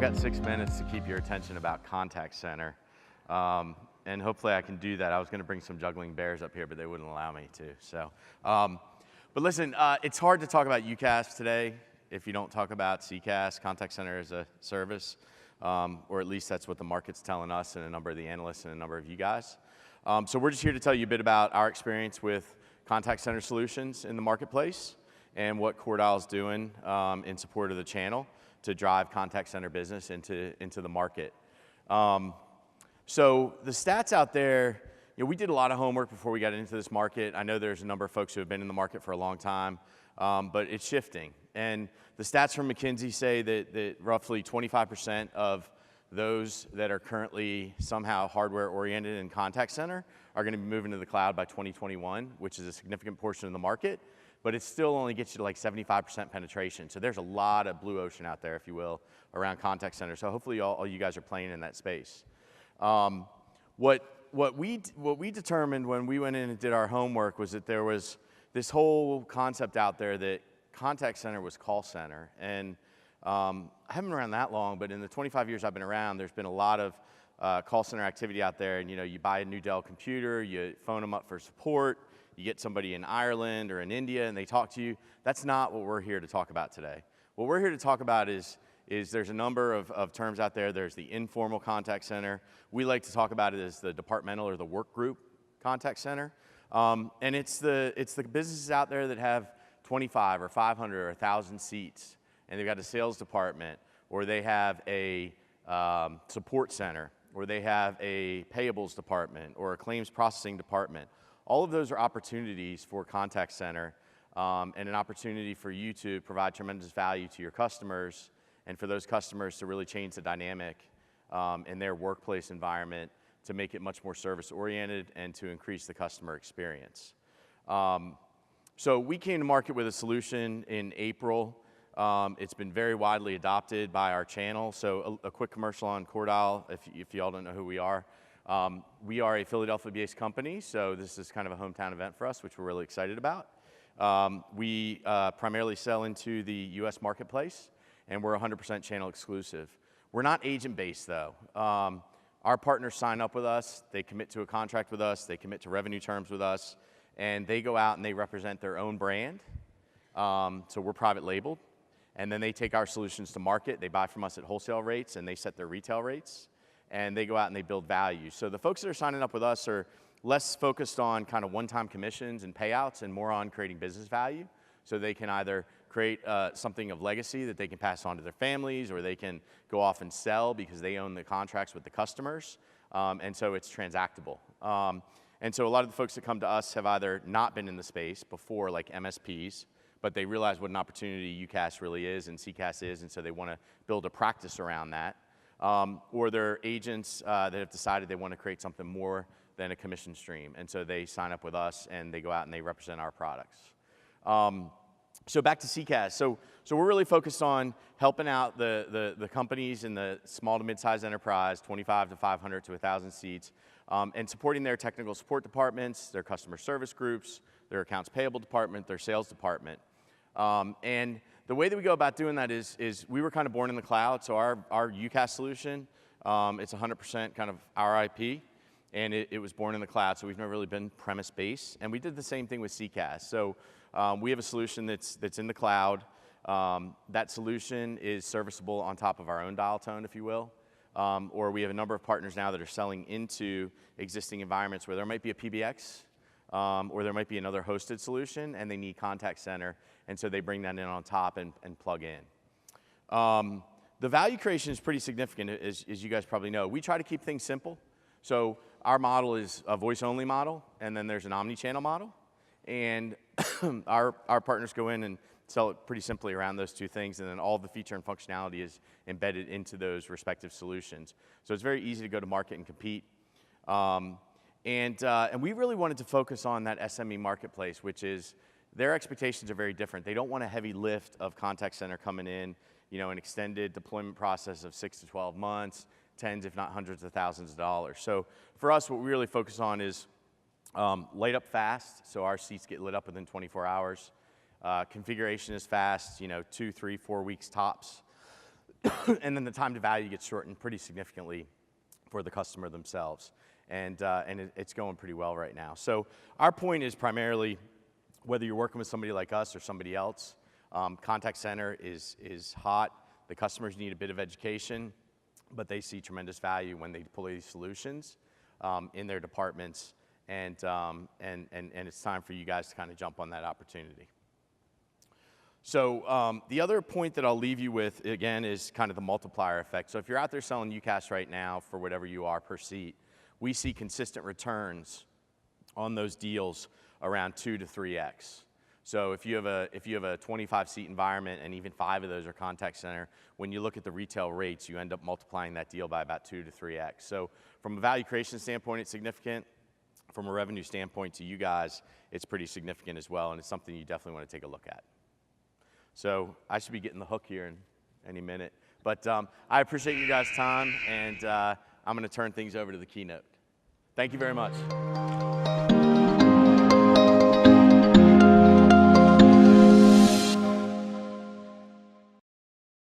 got 6 minutes to keep your attention about contact center. And hopefully I can do that. I was gonna bring some juggling bears up here, but they wouldn't allow me to. So, but listen, it's hard to talk about UCaaS today if you don't talk about CCaaS, contact center as a service, or at least that's what the market's telling us and a number of the analysts and a number of you guys. So we're just here to tell you a bit about our experience with contact center solutions in the marketplace and what CoreDial is doing in support of the channel to drive contact center business into the market. So the stats out there, you know, we did a lot of homework before we got into this market. I know there's a number of folks who have been in the market for a long time, but it's shifting. And the stats from McKinsey say that roughly 25% of those that are currently somehow hardware oriented in contact center are gonna be moving to the cloud by 2021, which is a significant portion of the market, but it still only gets you to like 75% penetration. So there's a lot of blue ocean out there, if you will, around contact center. So hopefully all you guys are playing in that space. What we determined when we went in and did our homework was that there was this whole concept out there that contact center was call center. And I haven't been around that long, but in the 25 years I've been around, there's been a lot of call center activity out there. And you know, you buy a new Dell computer, you phone them up for support, you get somebody in Ireland or in India and they talk to you. That's not what we're here to talk about today. What we're here to talk about is there's a number of terms out there. There's the informal contact center. We like to talk about it as the departmental or the work group contact center. And it's the businesses out there that have 25 or 500 or 1,000 seats, and they've got a sales department, or they have a support center, or they have a payables department, or a claims processing department. All of those are opportunities for contact center and an opportunity for you to provide tremendous value to your customers and for those customers to really change the dynamic in their workplace environment to make it much more service-oriented and to increase the customer experience. So we came to market with a solution in April. It's been very widely adopted by our channel. So a quick commercial on CoreDial, if you all don't know who we are. We are a Philadelphia-based company, so this is kind of a hometown event for us, which we're really excited about. We primarily sell into the US marketplace, and we're 100% channel exclusive. We're not agent-based though. Our partners sign up with us, they commit to a contract with us, they commit to revenue terms with us, and they go out and they represent their own brand. So we're private labeled, and then they take our solutions to market, they buy from us at wholesale rates, and they set their retail rates, and they go out and they build value. So the folks that are signing up with us are less focused on kind of one-time commissions and payouts and more on creating business value. So they can either create something of legacy that they can pass on to their families, or they can go off and sell because they own the contracts with the customers. And so it's transactable. And so a lot of the folks that come to us have either not been in the space before, like MSPs, but they realize what an opportunity UCaaS really is and CCaaS is, and so they want to build a practice around that. Or they're agents that have decided they want to create something more than a commission stream, and so they sign up with us and they go out and they represent our products. So back to CCaaS. So we're really focused on helping out the companies in the small to mid-sized enterprise, 25 to 500 to 1,000 seats, and supporting their technical support departments, their customer service groups, their accounts payable department, their sales department. And the way that we go about doing that is we were kind of born in the cloud, so our UCaaS solution, it's 100% kind of our IP, and it was born in the cloud, so we've never really been premise-based. And we did the same thing with CCaaS. So we have a solution that's in the cloud. That solution is serviceable on top of our own dial tone, if you will. Or we have a number of partners now that are selling into existing environments where there might be a PBX, or there might be another hosted solution, and they need contact center, and so they bring that in on top and plug in. The value creation is pretty significant, as you guys probably know. We try to keep things simple. So our model is a voice-only model, and then there's an omni-channel model. And our partners go in and sell it pretty simply around those two things, and then all the feature and functionality is embedded into those respective solutions. So it's very easy to go to market and compete. And we really wanted to focus on that SME marketplace, which is their expectations are very different. They don't want a heavy lift of contact center coming in, you know, an extended deployment process of 6 to 12 months, tens if not hundreds of thousands of dollars. So for us, what we really focus on is light up fast, so our seats get lit up within 24 hours. Configuration is fast, you know, 2, 3, 4 weeks tops. and then the time to value gets shortened pretty significantly for the customer themselves. And it's going pretty well right now. So our point is primarily, whether you're working with somebody like us or somebody else, contact center is hot. The customers need a bit of education, but they see tremendous value when they deploy these solutions in their departments, and it's time for you guys to kind of jump on that opportunity. So the other point that I'll leave you with, again, is kind of the multiplier effect. So if you're out there selling UCaaS right now for whatever you are per seat, we see consistent returns on those deals around 2 to 3x. So if you have a 25-seat environment and even 5 of those are contact center, when you look at the retail rates, you end up multiplying that deal by about 2 to 3x. So from a value creation standpoint, it's significant. From a revenue standpoint to you guys, it's pretty significant as well, and it's something you definitely want to take a look at. So I should be getting the hook here in any minute. But I appreciate you guys' time, and I'm going to turn things over to the keynote. Thank you very much.